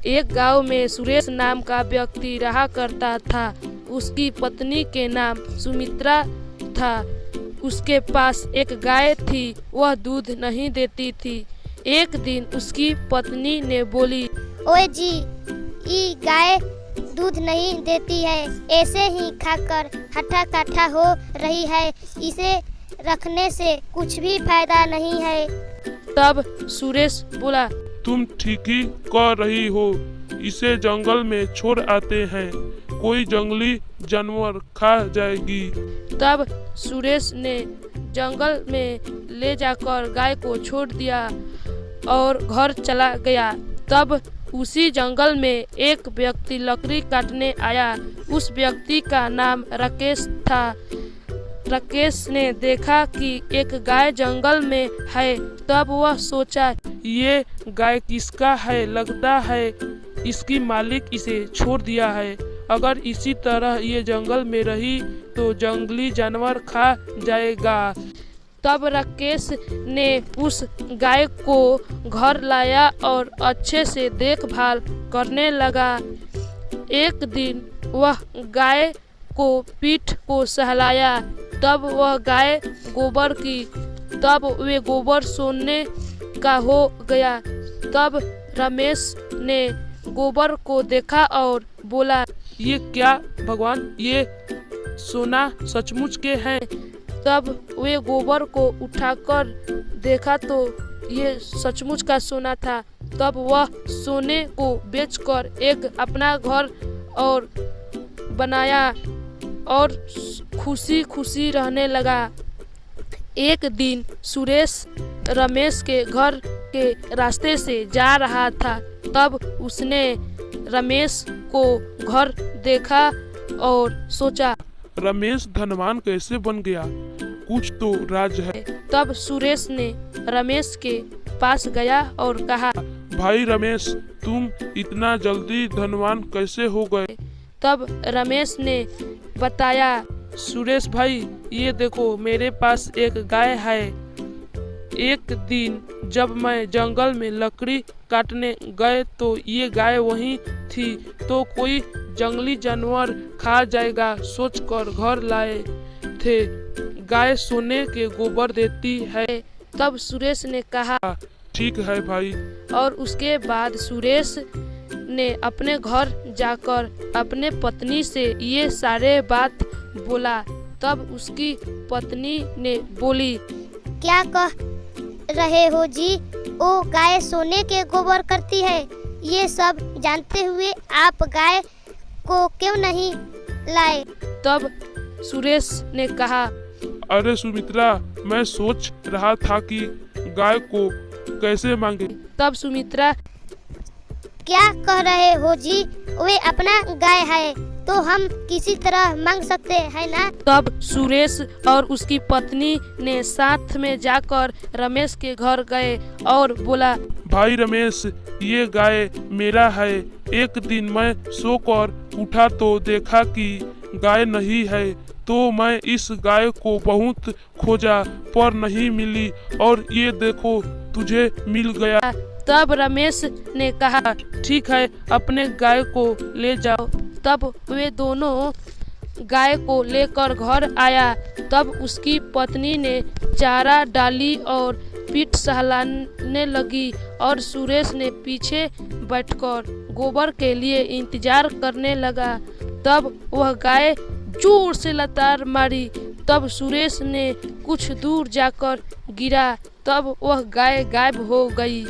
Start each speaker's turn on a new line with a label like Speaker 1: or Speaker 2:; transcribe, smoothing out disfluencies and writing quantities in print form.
Speaker 1: एक गांव में सुरेश नाम का व्यक्ति रहा करता था। उसकी पत्नी के नाम सुमित्रा था। उसके पास एक गाय थी, वह दूध नहीं देती थी। एक दिन उसकी पत्नी ने बोली,
Speaker 2: ओए जी, ये गाय दूध नहीं देती है, ऐसे ही खाकर हट्ठा कट्ठा हो रही है, इसे रखने से कुछ भी फायदा नहीं है।
Speaker 1: तब सुरेश बोला,
Speaker 3: तुम ठीक ही कह रही हो, इसे जंगल में छोड़ आते हैं, कोई जंगली जानवर खा जाएगी।
Speaker 1: तब सुरेश ने जंगल में ले जाकर गाय को छोड़ दिया और घर चला गया। तब उसी जंगल में एक व्यक्ति लकड़ी काटने आया। उस व्यक्ति का नाम राकेश था। राकेश ने देखा कि एक गाय जंगल में है। तब वह सोचा,
Speaker 3: ये गाय किसका है? लगता है इसकी मालिक इसे छोड़ दिया है। अगर इसी तरह ये जंगल में रही तो जंगली जानवर खा जाएगा।
Speaker 1: तब राकेश ने उस गाय को घर लाया और अच्छे से देखभाल करने लगा। एक दिन वह गाय को पीठ को सहलाया। तब वह गाय गोबर की। तब वे गोबर सोने का हो गया। तब रमेश ने गोबर को देखा और बोला,
Speaker 3: ये क्या भगवान, ये सोना सचमुच के हैं?
Speaker 1: तब वे गोबर को उठाकर देखा तो ये सचमुच का सोना था। तब वह सोने को बेचकर एक अपना घर और बनाया और खुशी खुशी रहने लगा। एक दिन सुरेश रमेश के घर के रास्ते से जा रहा था। तब उसने रमेश को घर देखा और सोचा,
Speaker 3: रमेश धनवान कैसे बन गया? कुछ तो राज है।
Speaker 1: तब सुरेश ने रमेश के पास गया और कहा,
Speaker 3: भाई रमेश, तुम इतना जल्दी धनवान कैसे हो गए?
Speaker 1: तब रमेश ने बताया,
Speaker 3: सुरेश भाई, ये देखो मेरे पास एक गाय है। एक दिन जब मैं जंगल में लकड़ी काटने गए तो ये गाय वहीं थी, तो कोई जंगली जानवर खा जाएगा सोचकर घर लाए थे। गाय सोने के गोबर देती है।
Speaker 1: तब सुरेश ने कहा,
Speaker 3: ठीक है भाई।
Speaker 1: और उसके बाद सुरेश ने अपने घर जाकर अपने पत्नी से ये सारे बात बोला। तब उसकी पत्नी ने बोली,
Speaker 2: क्या कह रहे हो जी? वो गाय सोने के गोबर करती है। ये सब जानते हुए आप गाय को क्यों नहीं लाए?
Speaker 1: तब सुरेश ने कहा,
Speaker 3: अरे सुमित्रा, मैं सोच रहा था कि गाय को कैसे मांगे।
Speaker 1: तब सुमित्रा,
Speaker 2: क्या कह रहे हो जी? वे अपना गाय है तो हम किसी तरह मांग सकते हैं ना?
Speaker 1: तब सुरेश और उसकी पत्नी ने साथ में जाकर रमेश के घर गए और बोला,
Speaker 3: भाई रमेश, ये गाय मेरा है। एक दिन मैं सोकर उठा तो देखा कि गाय नहीं है, तो मैं इस गाय को बहुत खोजा पर नहीं मिली, और ये देखो तुझे मिल गया।
Speaker 1: तब रमेश ने कहा, ठीक है, अपने गाय को ले जाओ। तब वे दोनों गाय को लेकर घर आया। तब उसकी पत्नी ने चारा डाली और पीठ सहलाने लगी और सुरेश ने पीछे बैठकर गोबर के लिए इंतजार करने लगा। तब वह गाय जोर से लतार मारी। तब सुरेश ने कुछ दूर जाकर गिरा। तब वह गाय गायब हो गई।